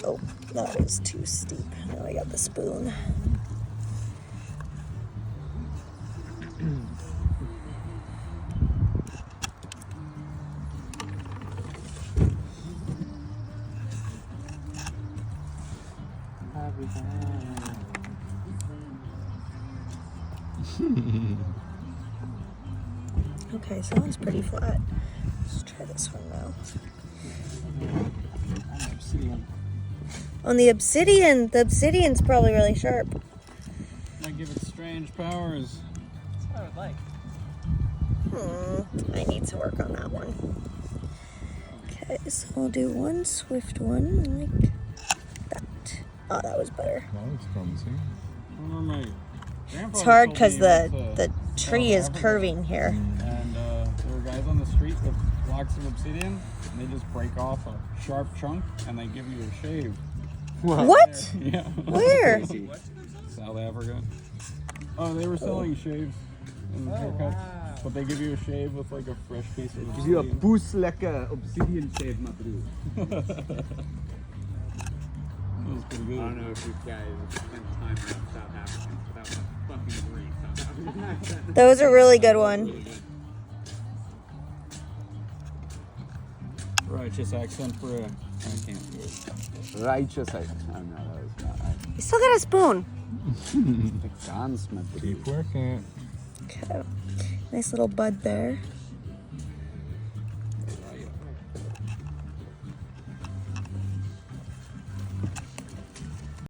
Oh, that was too steep. Now I got the spoon. Okay, so that one's pretty flat. Let's try this one now. On the obsidian's probably really sharp. Might give it strange powers. That's what I would like. I need to work on that one. Okay, so I'll do one swift one like that. Oh, that was better. That looks promising. It's hard because the tree is curving here. And there were guys on the street with blocks of obsidian, and they just break off a sharp chunk, and they give you a shave. What? Yeah. Where? South Africa. Oh, they were selling shaves and haircuts, but they give you a shave with like a fresh piece of obsidian. Give you a bootlekker obsidian shave, my dude. That was pretty good. I don't know if you guys spent time around South Africa, but that was fucking great South Africa. That was a really good one. Righteous accent for a... I can't do it. Righteous, I don't know, that was not right. You still got a spoon. The guns, my dude. Keep working. Okay. Nice little bud there.